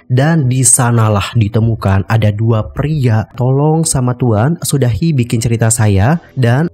Dan di sanalah ditemukan ada dua pria. Tolong sama Tuan sudahi bikin cerita saya. Dan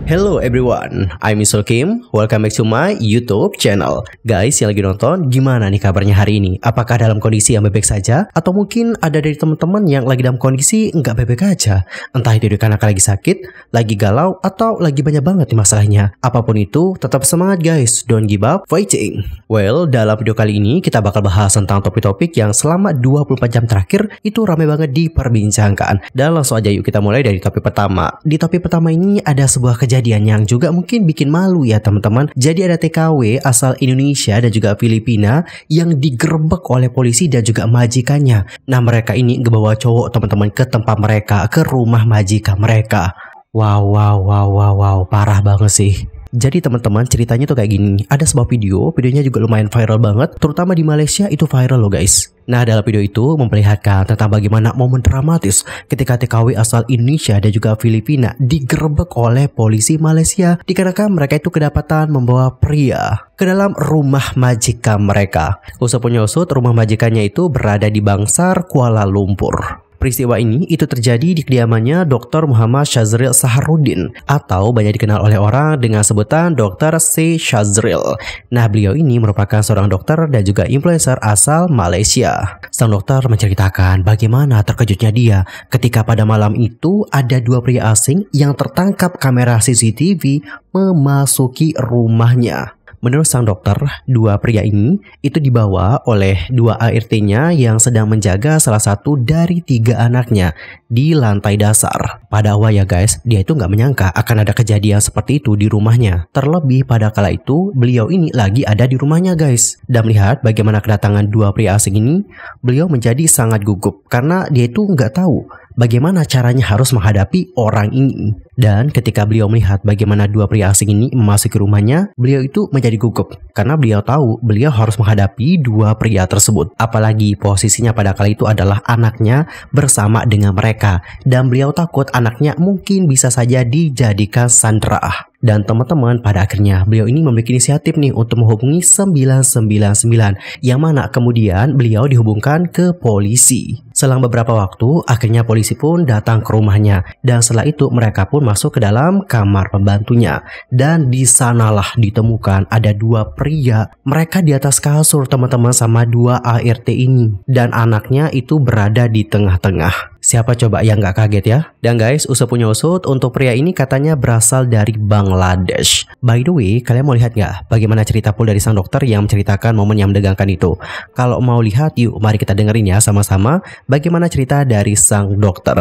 hello everyone, I'm Mr. Kim. Welcome back to my YouTube channel. Guys yang lagi nonton, gimana nih kabarnya hari ini? Apakah dalam kondisi yang baik-baik saja? Atau mungkin ada dari teman-teman yang lagi dalam kondisi nggak baik-baik aja? Entah itu karena lagi sakit, lagi galau, atau lagi banyak banget nih masalahnya. Apapun itu, tetap semangat guys. Don't give up fighting. Well, dalam video kali ini kita bakal bahas tentang topik-topik yang selama 24 jam terakhir itu ramai banget diperbincangkan. Dan langsung aja yuk kita mulai dari topik pertama. Di topik pertama ini ada sebuah kejadian yang juga mungkin bikin malu ya teman-teman. Jadi ada TKW asal Indonesia dan juga Filipina yang digerebek oleh polisi dan juga majikannya. Nah mereka ini ngebawa cowok teman-teman ke tempat mereka, ke rumah majikan mereka. Wow, parah banget sih. Jadi teman-teman ceritanya tuh kayak gini. Ada sebuah videonya juga lumayan viral banget. Terutama di Malaysia itu viral loh guys. Nah dalam video itu memperlihatkan tentang bagaimana momen dramatis ketika TKW asal Indonesia dan juga Filipina digerebek oleh polisi Malaysia. Dikarenakan mereka itu kedapatan membawa pria ke dalam rumah majikan mereka. Usut punya usut, rumah majikannya itu berada di Bangsar, Kuala Lumpur. Peristiwa ini itu terjadi di kediamannya Dr. Muhammad Syazril Saharudin atau banyak dikenal oleh orang dengan sebutan Dr. C. Syazril. Nah beliau ini merupakan seorang dokter dan juga influencer asal Malaysia. Sang dokter menceritakan bagaimana terkejutnya dia ketika pada malam itu ada dua pria asing yang tertangkap kamera CCTV memasuki rumahnya. Menurut sang dokter, dua pria ini itu dibawa oleh dua ART-nya yang sedang menjaga salah satu dari tiga anaknya di lantai dasar. Pada awal ya guys, dia itu nggak menyangka akan ada kejadian seperti itu di rumahnya. Terlebih pada kala itu, beliau ini lagi ada di rumahnya guys. Dan melihat bagaimana kedatangan dua pria asing ini, beliau menjadi sangat gugup karena dia itu nggak tahu bagaimana caranya harus menghadapi orang ini. Dan ketika beliau melihat bagaimana dua pria asing ini memasuki rumahnya, beliau itu menjadi gugup karena beliau tahu beliau harus menghadapi dua pria tersebut. Apalagi posisinya pada kali itu adalah anaknya bersama dengan mereka. Dan beliau takut anaknya mungkin bisa saja dijadikan sandera. Dan teman-teman pada akhirnya beliau ini memiliki inisiatif nih untuk menghubungi 999 yang mana kemudian beliau dihubungkan ke polisi. Selang beberapa waktu akhirnya polisi pun datang ke rumahnya dan setelah itu mereka pun masuk ke dalam kamar pembantunya. Dan di sanalah ditemukan ada dua pria. Mereka di atas kasur teman-teman sama dua ART ini dan anaknya itu berada di tengah-tengah. Siapa coba yang gak kaget ya? Dan guys, usut punya usut, untuk pria ini katanya berasal dari Bangladesh. By the way, kalian mau lihat gak bagaimana cerita full dari sang dokter yang menceritakan momen yang menegangkan itu? Kalau mau lihat, yuk mari kita dengerin ya sama-sama bagaimana cerita dari sang dokter.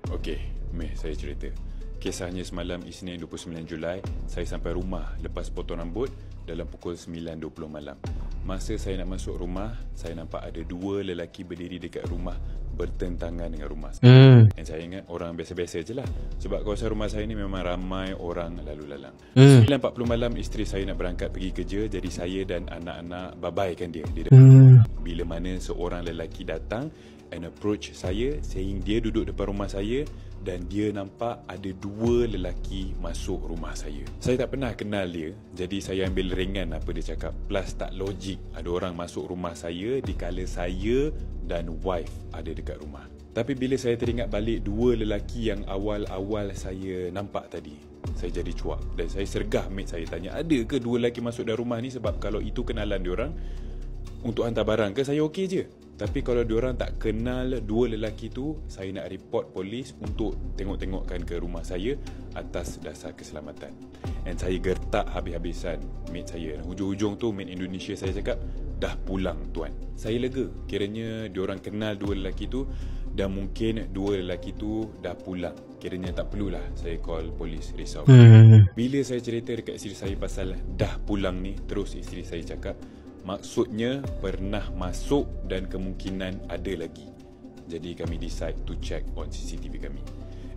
Okey, saya cerita. Kisahnya semalam Isnin 29 Julai, saya sampai rumah lepas potong rambut dalam pukul 9.20 malam. Masa saya nak masuk rumah, saya nampak ada dua lelaki berdiri dekat rumah bertentangan dengan rumah saya. Dan saya ingat orang biasa-biasa je lah. Sebab kawasan rumah saya ni memang ramai orang lalu lalang. 9.40 malam isteri saya nak berangkat pergi kerja, jadi saya dan anak-anak babaikan dia di depan. Bila mana seorang lelaki datang and approach saya, saying dia duduk depan rumah saya dan dia nampak ada dua lelaki masuk rumah saya. Saya tak pernah kenal dia, jadi saya ambil ringan apa dia cakap. Plus tak logik ada orang masuk rumah saya dikala saya dan wife ada dekat rumah. Tapi bila saya teringat balik dua lelaki yang awal-awal saya nampak tadi, saya jadi cuak dan saya sergah mate saya tanya, ada ke dua lelaki masuk dalam rumah ni? Sebab kalau itu kenalan diorang untuk hantar barang ke, saya okey je. Tapi kalau diorang tak kenal dua lelaki tu, saya nak report polis untuk tengok-tengokkan ke rumah saya atas dasar keselamatan. And saya gertak habis-habisan mate saya. Hujung-hujung tu mate Indonesia saya cakap, dah pulang tuan. Saya lega, kiranya diorang kenal dua lelaki tu dan mungkin dua lelaki tu dah pulang. Kiranya tak perlulah saya call polis risau. Bila saya cerita dekat isteri saya pasal dah pulang ni, terus isteri saya cakap, maksudnya pernah masuk dan kemungkinan ada lagi. Jadi kami decide to check on CCTV kami.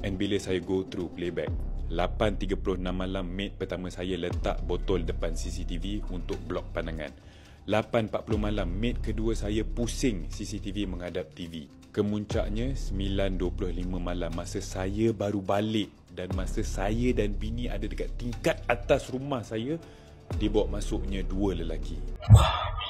And bila saya go through playback, 8.36 malam mate pertama saya letak botol depan CCTV untuk blok pandangan. 8.40 malam mate kedua saya pusing CCTV menghadap TV. Kemuncaknya 9.25 malam masa saya baru balik dan masa saya dan bini ada dekat tingkat atas rumah saya, dibawa masuknya dua lelaki.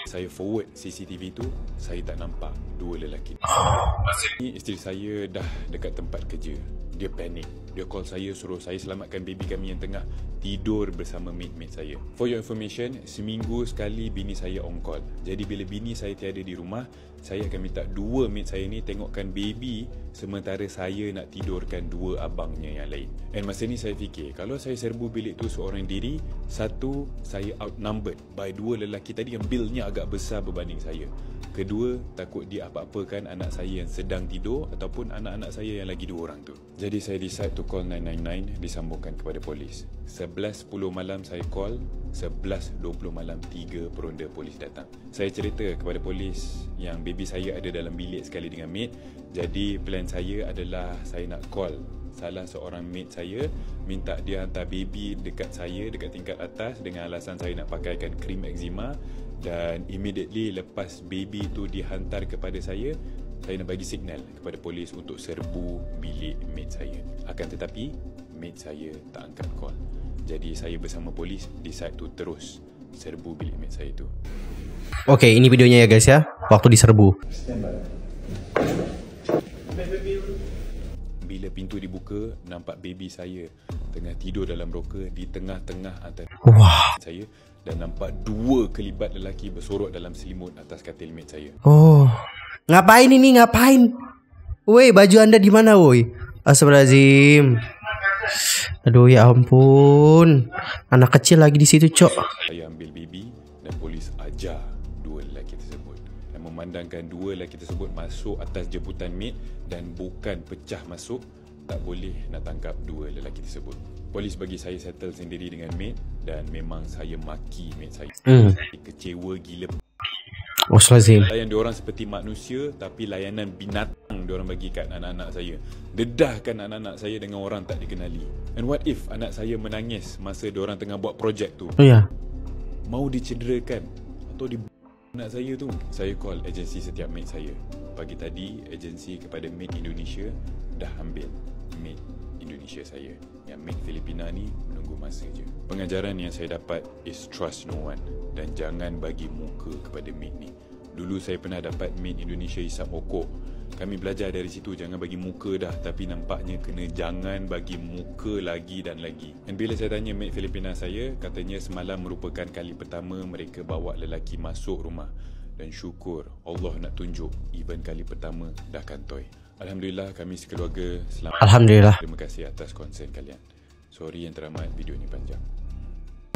Saya forward CCTV tu, saya tak nampak dua lelaki. Masa ni isteri saya dah dekat tempat kerja. Dia panik. Dia call saya suruh saya selamatkan baby kami yang tengah tidur bersama mate-mate saya. For your information, seminggu sekali bini saya on call. Jadi bila bini saya tiada di rumah, saya akan minta dua mate saya ni tengokkan baby sementara saya nak tidurkan dua abangnya yang lain. And masa ni saya fikir, kalau saya serbu bilik tu seorang diri, satu, saya outnumbered by dua lelaki tadi yang bilnya agak besar berbanding saya. Kedua, takut dia apa-apakan anak saya yang sedang tidur ataupun anak-anak saya yang lagi dua orang tu. Jadi saya decide to call 999, disambungkan kepada polis. 11.10 malam saya call, 11.20 malam 3 peronda polis datang. Saya cerita kepada polis yang baby saya ada dalam bilik sekali dengan mate. Jadi plan saya adalah saya nak call salah seorang mate saya, minta dia hantar baby dekat saya dekat tingkat atas dengan alasan saya nak pakaikan krim eczema. Dan immediately lepas baby tu dihantar kepada saya nak bagi signal kepada polis untuk serbu bilik mate saya. Akan tetapi mate saya tak angkat call. Jadi saya bersama polis decide to terus serbu bilik mate saya tu. Okey, ini videonya ya guys ya, waktu diserbu. Bila pintu dibuka, nampak baby saya tengah tidur dalam roka di tengah-tengah antara saya, dan nampak dua kelibat lelaki bersorok dalam selimut atas katil mate saya. Oh, ngapain ini, ngapain? Woi, baju anda di mana woi? Astagfirullahaladzim. Aduh ya ampun, anak kecil lagi di situ cok. Saya ambil baby dan polis ajar dua lelaki tersebut dan memandangkan dua lelaki tersebut masuk atas jemputan mate dan bukan pecah masuk, tak boleh nak tangkap dua lelaki tersebut. Polis bagi saya settle sendiri dengan mate dan memang saya maki mate saya. Kecewa gila. Astagfirullahaladzim. Layan diorang seperti manusia tapi layanan binatang diorang bagi kat anak-anak saya. Dedahkan anak-anak saya dengan orang tak dikenali. And what if anak saya menangis masa diorang tengah buat projek tu? Mau dicederakan atau anak saya tu? Saya call agensi setiap mate saya. Pagi tadi agensi kepada mate Indonesia dah ambil mate Indonesia saya. Yang mate Filipina ni menunggu masa je. Pengajaran yang saya dapat is trust no one dan jangan bagi muka kepada mate ni. Dulu saya pernah dapat mate Indonesia hisap rokok. Kami belajar dari situ, jangan bagi muka dah, tapi nampaknya kena jangan bagi muka lagi dan lagi. Dan bila saya tanya mate Filipina saya, katanya semalam merupakan kali pertama mereka bawa lelaki masuk rumah. Dan syukur Allah nak tunjuk even kali pertama dah kantoi. Alhamdulillah kami sekeluarga selamat. Alhamdulillah. Terima kasih atas konsen kalian. Sorry yang teramat video ni panjang.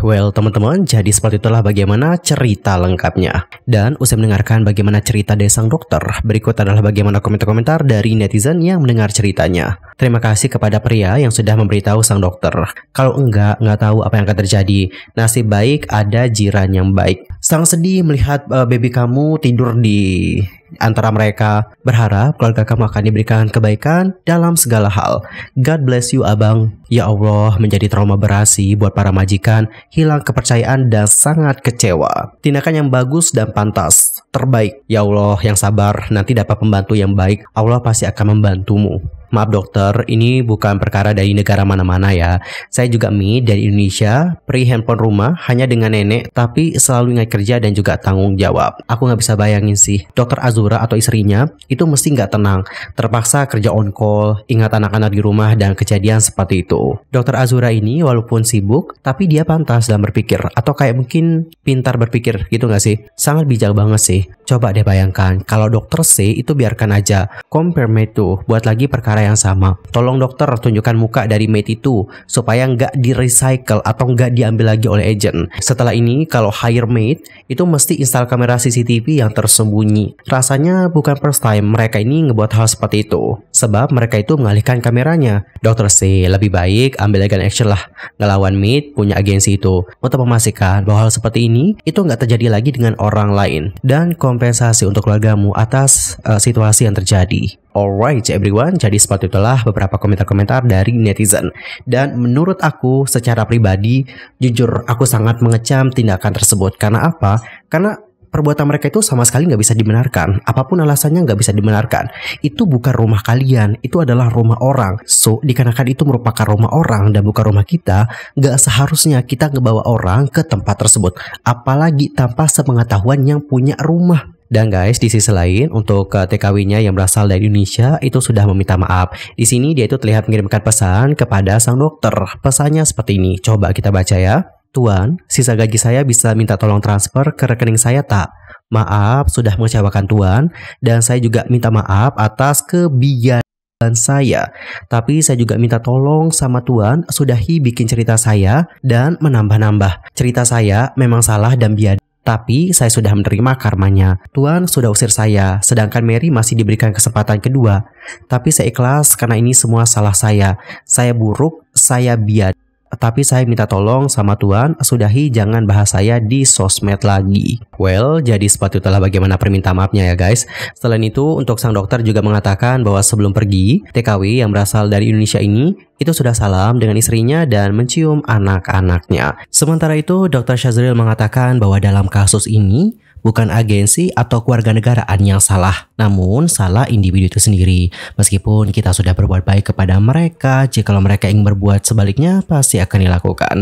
Well teman-teman, jadi seperti itulah bagaimana cerita lengkapnya. Dan usai mendengarkan bagaimana cerita dari sang dokter, berikut adalah bagaimana komentar-komentar dari netizen yang mendengar ceritanya. Terima kasih kepada pria yang sudah memberitahu sang dokter. Kalau enggak tahu apa yang akan terjadi. Nasib baik ada jiran yang baik. Sang sedih melihat baby kamu tidur di antara mereka. Berharap keluarga kamu akan diberikan kebaikan dalam segala hal. God bless you abang. Ya Allah, menjadi trauma berasi buat para majikan, hilang kepercayaan dan sangat kecewa. Tindakan yang bagus dan pantas, terbaik. Ya Allah yang sabar, nanti dapat pembantu yang baik. Allah pasti akan membantumu. Maaf dokter, ini bukan perkara dari negara mana-mana ya. Saya juga dari Indonesia, handphone rumah hanya dengan nenek, tapi selalu ingat kerja dan juga tanggung jawab. Aku nggak bisa bayangin sih, dokter Azura atau istrinya itu mesti nggak tenang, terpaksa kerja on call, ingat anak-anak di rumah dan kejadian seperti itu. Dokter Azura ini walaupun sibuk, tapi dia pantas dalam berpikir, atau kayak mungkin pintar berpikir gitu nggak sih? Sangat bijak banget sih. Coba deh bayangkan, kalau dokter C itu biarkan aja, compare mate tuh, buat lagi perkara yang sama. Tolong dokter tunjukkan muka dari mate itu supaya nggak di-recycle atau nggak diambil lagi oleh agent. Setelah ini kalau hire mate itu mesti install kamera CCTV yang tersembunyi. Rasanya bukan first time mereka ini ngebuat hal seperti itu, sebab mereka itu mengalihkan kameranya. Dokter C lebih baik ambil legal action lah, ngelawan mate punya agensi itu untuk memastikan bahwa hal seperti ini itu nggak terjadi lagi dengan orang lain, dan kompensasi untuk keluargamu atas situasi yang terjadi. Alright everyone, jadi seperti itulah beberapa komentar-komentar dari netizen. Dan menurut aku secara pribadi, jujur aku sangat mengecam tindakan tersebut. Karena apa? Karena perbuatan mereka itu sama sekali nggak bisa dibenarkan. Apapun alasannya nggak bisa dibenarkan. Itu bukan rumah kalian, itu adalah rumah orang. So, dikarenakan itu merupakan rumah orang dan bukan rumah kita, nggak seharusnya kita ngebawa orang ke tempat tersebut. Apalagi tanpa sepengetahuan yang punya rumah. Dan guys, di sisi lain, untuk TKW-nya yang berasal dari Indonesia itu sudah meminta maaf. Di sini dia itu terlihat mengirimkan pesan kepada sang dokter. Pesannya seperti ini. Coba kita baca ya. Tuan, sisa gaji saya bisa minta tolong transfer ke rekening saya tak? Maaf sudah mengecewakan Tuan, dan saya juga minta maaf atas kebiasaan saya. Tapi saya juga minta tolong sama Tuan sudahi bikin cerita saya dan menambah-nambah. Cerita saya memang salah dan biadab. Tapi saya sudah menerima karmanya. Tuan sudah usir saya, sedangkan Mary masih diberikan kesempatan kedua. Tapi saya ikhlas karena ini semua salah saya. Saya buruk, saya biadab. Tapi saya minta tolong sama Tuan, sudahi jangan bahas saya di sosmed lagi. Well, jadi seperti itulah bagaimana permintaan maafnya ya guys. Selain itu, untuk sang dokter juga mengatakan bahwa sebelum pergi, TKW yang berasal dari Indonesia ini, itu sudah salam dengan istrinya dan mencium anak-anaknya. Sementara itu, Dr. Syazril mengatakan bahwa dalam kasus ini, bukan agensi atau keluarga negaraan yang salah, namun salah individu itu sendiri. Meskipun kita sudah berbuat baik kepada mereka, jikalau mereka ingin berbuat sebaliknya, pasti akan dilakukan.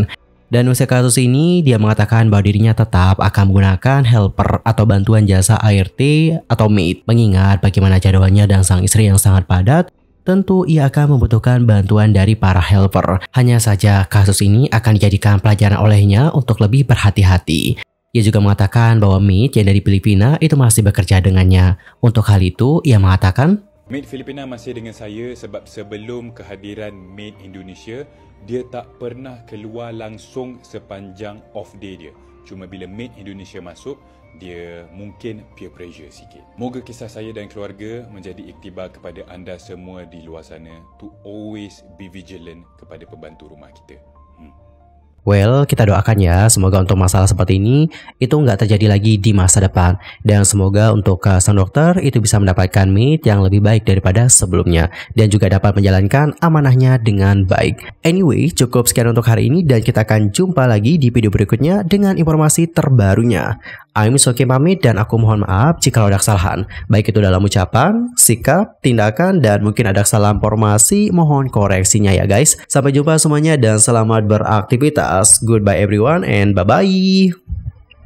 Dan usai kasus ini, dia mengatakan bahwa dirinya tetap akan menggunakan helper atau bantuan jasa ART atau maid. Mengingat bagaimana jadwalnya dan sang istri yang sangat padat, tentu ia akan membutuhkan bantuan dari para helper. Hanya saja kasus ini akan dijadikan pelajaran olehnya untuk lebih berhati-hati. Ia juga mengatakan bahwa maid yang dari Filipina itu masih bekerja dengannya. Untuk hal itu, ia mengatakan, maid Filipina masih dengan saya sebab sebelum kehadiran maid Indonesia, dia tak pernah keluar langsung sepanjang off day dia. Cuma bila maid Indonesia masuk, dia mungkin peer pressure sikit. Moga kisah saya dan keluarga menjadi iktibar kepada anda semua di luar sana to always be vigilant kepada pembantu rumah kita. well, kita doakan ya, semoga untuk masalah seperti ini itu nggak terjadi lagi di masa depan. Dan semoga untuk sang dokter itu bisa mendapatkan maid yang lebih baik daripada sebelumnya. Dan juga dapat menjalankan amanahnya dengan baik. Anyway, cukup sekian untuk hari ini dan kita akan jumpa lagi di video berikutnya dengan informasi terbarunya. I'm Soki pamit dan aku mohon maaf jika ada kesalahan, baik itu dalam ucapan, sikap, tindakan, dan mungkin ada kesalahan formasi, mohon koreksinya ya guys. Sampai jumpa semuanya dan selamat beraktivitas. Goodbye everyone and bye-bye.